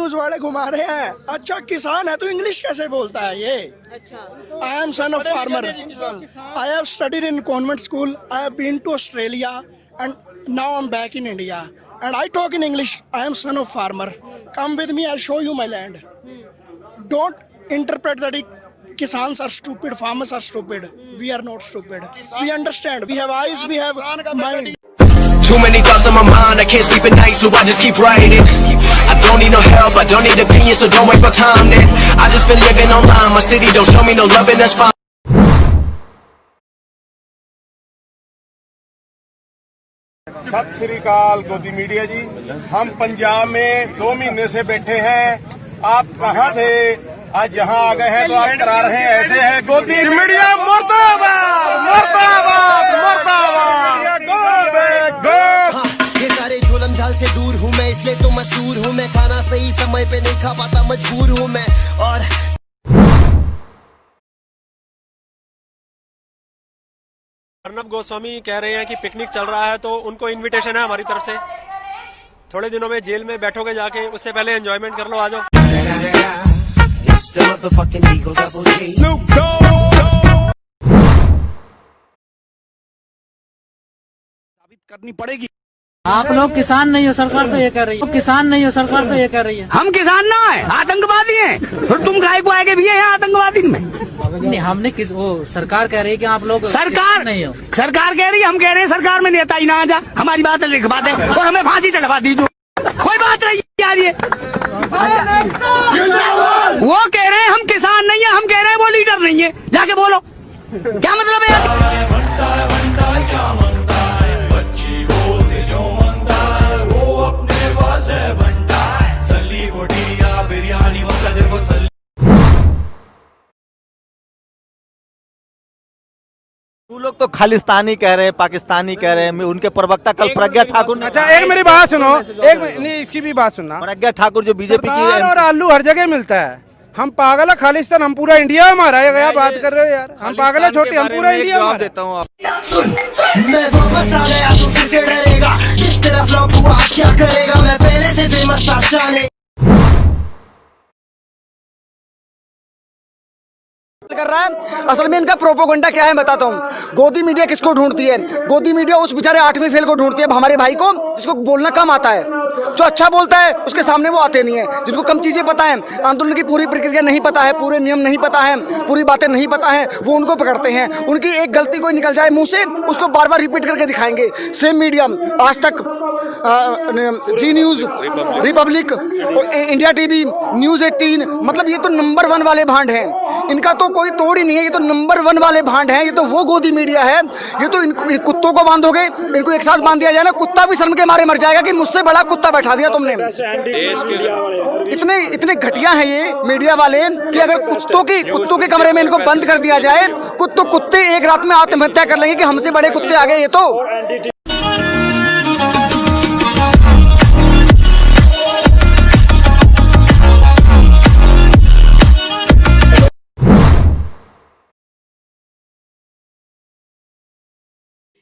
News वाले घुमा रहे हैं। अच्छा किसान है तो इंग्लिश कैसे बोलता है ये? अच्छा, I am son of farmer. I have studied in convent school. I have been to Australia and now I am back in India and I talk in English. I am son of farmer. Come with me, I show you my land. Don't interpret that Kisans are stupid, farmers are stupid. We are not stupid. We understand. We have eyes, we have mind. Too many thoughts on my mind, I can't sleep at night, so I just keep writing. I don't need no help, I don't need opinions, so don't waste my time then. I just been living online, my city don't show me no love and that's fine. सत श्री अकाल गोदी media जी, हम पंजाब में 2 महीने से बैठे हैं। आप कहाँ थे? आज यहाँ आ गए हैं तो आप करा रहे हैं ऐसे है। गोदी मीडिया मुर्दाबाद, मुर्दाबाद, मुर्दाबाद। ये सारे जुल्म झाल से दूर हूँ मैं, इसलिए तो मशहूर हूँ मैं। खाना सही समय पे नहीं खा पाता, मजबूर हूँ मैं। और अर्नब गोस्वामी कह रहे हैं कि पिकनिक चल रहा है तो उनको इनविटेशन है हमारी तरफ से। थोड़े दिनों में जेल में बैठोगे जाके, उससे पहले एंजॉयमेंट कर लो, आ जाओ। साबित करनी पड़ेगी। आप लोग किसान नहीं हो, सरकार तो ये कह रही है। किसान नहीं हो, सरकार तो ये कह रही है। हम किसान ना है, आतंकवादी हैं। तो तुम काय को आगे भी है आतंकवादी में? नहीं, हमने वो सरकार कह रही है कि आप लोग सरकार नहीं हो। सरकार कह रही है, हम कह रहे हैं सरकार में नेता ही ना आ जा। हमारी बात है, लिख बात है और हमें फांसी चढ़वा दीजिए। कोई बात नहीं यार, ये वो कह रहे हैं हम किसान नहीं है, हम कह रहे हैं वो लीडर नहीं है। जाके बोलो क्या मतलब है यार? वो लोग तो खालिस्तानी कह रहे हैं, पाकिस्तानी कह रहे हैं। उनके प्रवक्ता कल प्रज्ञा ठाकुर ने, अच्छा एक मेरी बात सुनो, एक नहीं इसकी भी बात सुनना। प्रज्ञा ठाकुर जो बीजेपी की और आलू हर जगह मिलता है। हम पागल है खालिस्तान, हम पूरा इंडिया हमारा है। क्या बात कर रहे हो यार? हम पागल है छोटी, हम पूरा इंडिया हमारा। देता हूँ आप। मैं वापस आ गया तो फिर से डरेगा। जिस तरह फ्लॉप हुआ क्या करेगा? मैं पहले से फेमस था शाने कर रहा है। असल में इनका प्रोपोगंडा क्या है बताता हूँ। गोदी मीडिया किसको ढूंढती है? गोदी मीडिया उस बेचारे 8वीं फेल को ढूंढती है, हमारे भाई को, जिसको बोलना कम आता है। जो अच्छा बोलता है उसके सामने वो आते नहीं है। जिनको कम चीजें पता है, आंदोलन की पूरी प्रक्रिया नहीं पता है, पूरे नियम नहीं पता है, पूरी बातें नहीं पता है, वो उनको पकड़ते हैं। उनकी एक गलती कोई निकल जाए मुंह से, उसको बार बार रिपीट करके दिखाएंगे। Same media, Aaj Tak, Zee News, Republic, India TV, News 18, मतलब ये तो नंबर 1 वाले भांड हैं। इनका तो कोई तोड़ ही नहीं है, ये तो नंबर 1 वाले भांड हैं। ये तो वो गोदी मीडिया है। ये तो इन कुत्तों को बांधोगे, इनको एक साथ बांध दिया जाए ना, कुत्ता भी शर्म के मारे मर जाएगा कि मुझसे बड़ा कुत्ता बैठा दिया तुमने। इतने घटिया हैं ये मीडिया वाले कि अगर कुत्तों के कमरे में इनको बंद कर दिया जाए, कुत्ते एक रात में आत्महत्या कर लेंगे कि हमसे बड़े कुत्ते आ गए ये तो।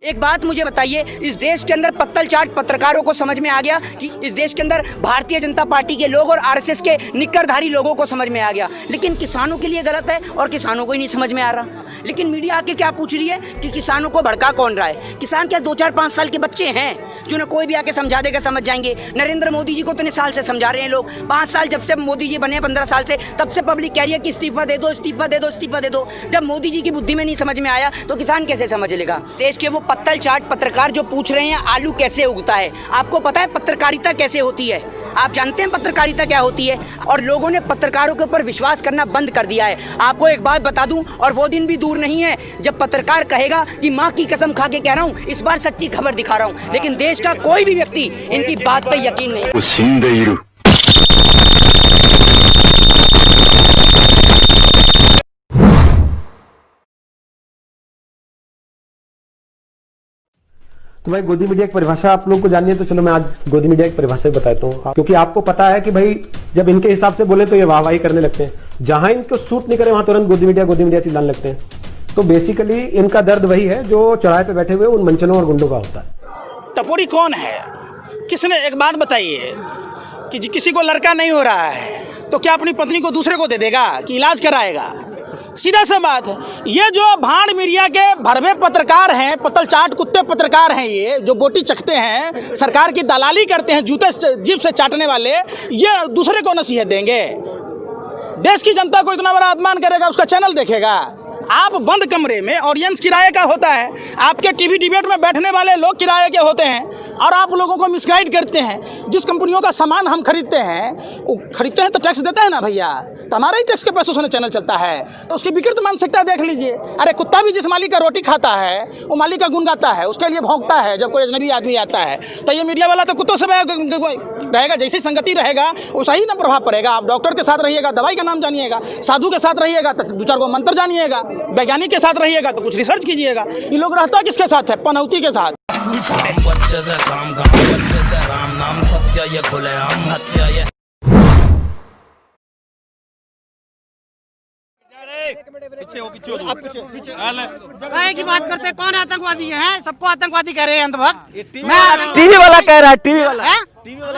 एक बात मुझे बताइए, इस देश के अंदर पत्तल चाट पत्रकारों को समझ में आ गया कि इस देश के अंदर भारतीय जनता पार्टी के लोग और आरएसएस के निक्करधारी लोगों को समझ में आ गया, लेकिन किसानों के लिए गलत है और किसानों को ही नहीं समझ में आ रहा। लेकिन मीडिया आके क्या पूछ रही है कि किसानों को भड़का कौन रहा है? किसान क्या 2, 4, 5 साल के बच्चे हैं जो ना कोई भी आके समझा देगा समझ जाएंगे? नरेंद्र मोदी जी को इतने साल से समझा रहे हैं लोग, 5 साल जब से मोदी जी बने, 15 साल से, तब से पब्लिक कह रही है कि इस्तीफा दे दो, इस्तीफा दे दो, इस्तीफा दे दो। जब मोदी जी की बुद्धि में नहीं समझ में आया तो किसान कैसे समझ लेगा? देश के वो पत्तल चाट पत्रकार जो पूछ रहे हैं आलू कैसे उगता है, आपको पता है पत्रकारिता कैसे होती है? आप जानते हैं पत्रकारिता क्या होती है? और लोगों ने पत्रकारों के ऊपर विश्वास करना बंद कर दिया है। आपको एक बात बता दूं, और वो दिन भी दूर नहीं है जब पत्रकार कहेगा कि माँ की कसम खा के कह रहा हूँ, इस बार सच्ची खबर दिखा रहा हूँ। लेकिन देश का कोई भी व्यक्ति इनकी बात पे यकीन नहीं। तो भाई गोदी मीडिया की परिभाषा आप लोग को जाननी है, तो चलो मैं आज गोदी मीडिया की परिभाषा बताता हूँ। क्योंकि आपको पता है कि भाई जब इनके हिसाब से बोले तो ये वाहवाही करने लगते हैं, जहां इनको सूट नहीं करे वहां तुरंत गोदी मीडिया चिल्लाने लगते हैं। तो बेसिकली इनका दर्द वही है जो चौराहे पे बैठे हुए उन मंचलों और गुंडों का होता है। टपोरी कौन है? किसने, एक बात बताइए कि किसी को लड़का नहीं हो रहा है तो क्या अपनी पत्नी को दूसरे को दे देगा कि इलाज कराएगा? सीधा सा बात है। ये जो भाड़ मीडिया के भरवे पत्रकार हैं, पतल चाट कुत्ते पत्रकार हैं, ये जो गोटी चखते हैं, सरकार की दलाली करते हैं, जूते जीभ से चाटने वाले, ये दूसरे को नसीहत देंगे? देश की जनता को इतना बड़ा अपमान करेगा, उसका चैनल देखेगा? आप बंद कमरे में, ऑडियंस किराए का होता है, आपके टीवी डिबेट में बैठने वाले लोग किराए के होते हैं, और आप लोगों को मिसगाइड करते हैं। जिस कंपनियों का सामान हम खरीदते हैं, वो खरीदते हैं तो टैक्स देते हैं ना भैया, तो हमारा ही टैक्स के पैसों से चैनल चलता है, तो उसकी विकृत मानसिकता देख लीजिए। अरे कुत्ता भी जिस मालिक का रोटी खाता है वो मालिक का गुण गाता है, उसके लिए भौंकता है जब कोई अजनबी आदमी आता है। तो ये मीडिया वाला तो कुत्तों से रहेगा, जैसी संगति रहेगा वैसा ही ना प्रभाव पड़ेगा। आप डॉक्टर के साथ रहिएगा, दवाई का नाम जानिएगा, साधु के साथ रहिएगा तो 2-4 को मंत्र जानिएगा, वैज्ञानिक के साथ रहिएगा तो कुछ रिसर्च कीजिएगा। ये लोग रहता किसके साथ है? पनौती के साथ। की बात करते हैं, कौन आतंकवादी है? सबको आतंकवादी कह रहे हैं अंधभक्त। टीवी वाला कह रहा है,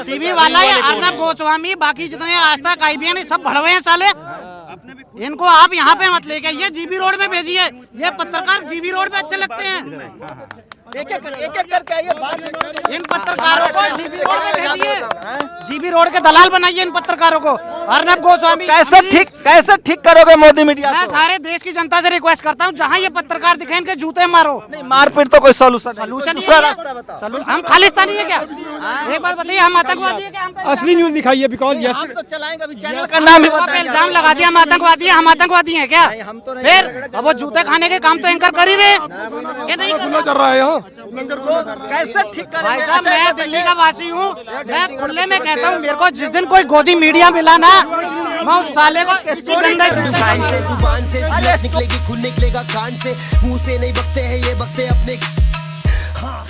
टीवी वाला या अर्नब गोस्वामी, बाकी जितने आज तक IBN है सब भड़वे हैं साले। इनको आप यहाँ पे मत लेके, ये जीबी रोड में भेजिए। ये पत्रकार जीबी रोड पे अच्छे लगते हैं। एक करके आइए, इन पत्रकारों को जीबी रोड पे भेजिए, जीबी रोड के दलाल बनाइए इन पत्रकारों को। अर्नब गोस्वामी कैसे ठीक करोगे मोदी मीडिया? मैं सारे देश की जनता से रिक्वेस्ट करता हूँ, जहाँ ये पत्रकार दिखे इनके जूते मारो। नहीं, मारपीट तो कोई सोल्यूशन दूसरा रास्ता बताओ। हम खालिस्तानी है क्या? एक बात बताइए, हम आतंकवादी है क्या? असली न्यूज दिखाइए, बिकॉज हम तो चलाएंगे, अभी चैनल का नाम ही बताएंगे। इल्जाम लगा दिया हम आतंकवादी है, हम आतंकवादी हैं क्या? फिर अब वो जूते खाने के काम तो एंकर कर ही रहे, नहीं चल रहा है। कैसे ठीक करेंगे? भाई साहब, मैं दिल्ली का वासी हूँ, मैं खुले में कहता हूँ, मेरे को जिस दिन कोई गोदी मीडिया मिला ना, मैं उस साले को इसकी गंदा जुबान से निकलेगी, खून निकलेगा कान से, मुंह से नहीं बकते हैं ये, बकते अपने। हाँ।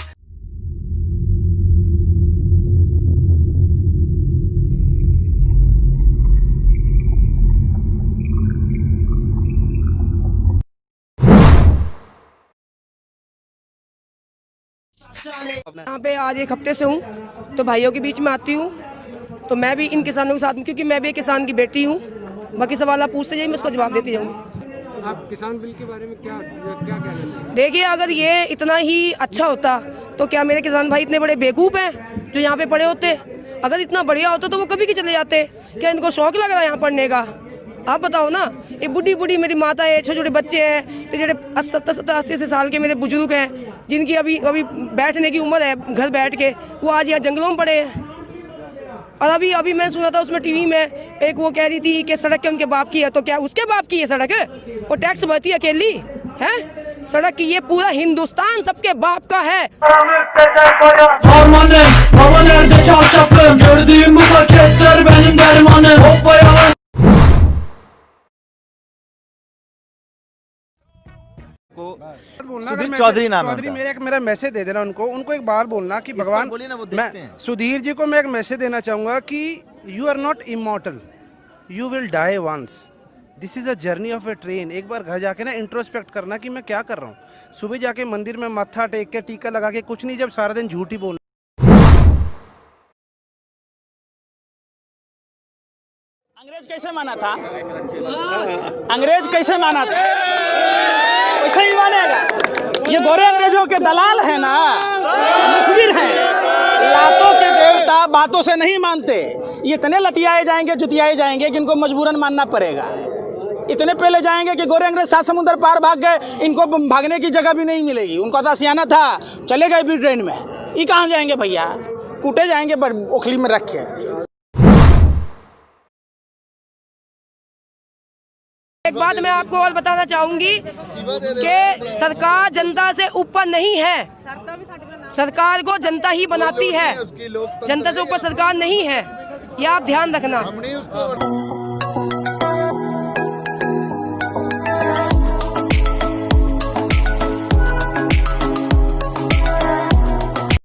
यहाँ पे आज 1 हफ्ते से हूँ, तो भाइयों के बीच में आती हूँ, तो मैं भी इन किसानों के साथ हूँ, क्योंकि मैं भी एक किसान की बेटी हूँ। बाकी सवाल आप पूछते जाइए, मैं उसका जवाब देती जाऊँगी। आप किसान बिल के बारे में क्या कहना हैं? देखिए, अगर ये इतना ही अच्छा होता तो क्या मेरे किसान भाई इतने बड़े बेवकूफ़ हैं जो यहाँ पे पढ़े होते? अगर इतना बढ़िया होता तो वो कभी के चले जाते। क्या इनको शौक लग रहा है यहाँ पढ़ने का? आप बताओ ना। ये बुढ़ी मेरी माता है, छोटे छोटे बच्चे हैं, तो जो 70-80 साल के मेरे बुजुर्ग हैं, जिनकी अभी बैठने की उम्र है घर बैठ के, वो आज यहाँ जंगलों में पड़े हैं। और अभी मैं सुना था उसमें टीवी में एक वो कह रही थी कि सड़क के उनके बाप की है, तो क्या उसके बाप की है सड़क? वो टैक्स भरती है अकेली है सड़क की? ये पूरा हिंदुस्तान सबके बाप का है। सुधीर चौधरी नाम है। मेरा मैसेज दे देना उनको एक बार बोलना कि भगवान, मैं सुधीर जी को मैं एक मैसेज देना चाहूँगा कि you are not immortal, you will die once, this is a journey of a train. एक बार घर जाके ना इंट्रोस्पेक्ट करना कि मैं क्या कर रहा हूँ। सुबह जाके मंदिर में मत्था टेक के टीका लगा के कुछ नहीं, जब सारा दिन झूठी बोल। अंग्रेज कैसे माना था? अंग्रेज कैसे माना था? वैसे ही मानेगा। ये गोरे अंग्रेजों के दलाल है ना, मुखबिर हैं, लातों के देवता, बातों से नहीं मानते। ये इतने लतियाए जाएंगे, जुतियाए जाएंगे कि इनको मजबूरन मानना पड़ेगा। इतने पहले जाएंगे कि गोरे अंग्रेज 7 समुद्र पार भाग गए, इनको भागने की जगह भी नहीं मिलेगी। उनको तो आसियाना था, चले गए भी ट्रेन में। ये कहाँ जाएंगे भैया? कूटे जाएंगे ओखली में रख के। एक बात मैं आपको और बताना चाहूंगी कि सरकार जनता से ऊपर नहीं है, सरकार को जनता ही बनाती है, जनता से ऊपर सरकार नहीं है, ये आप ध्यान रखना।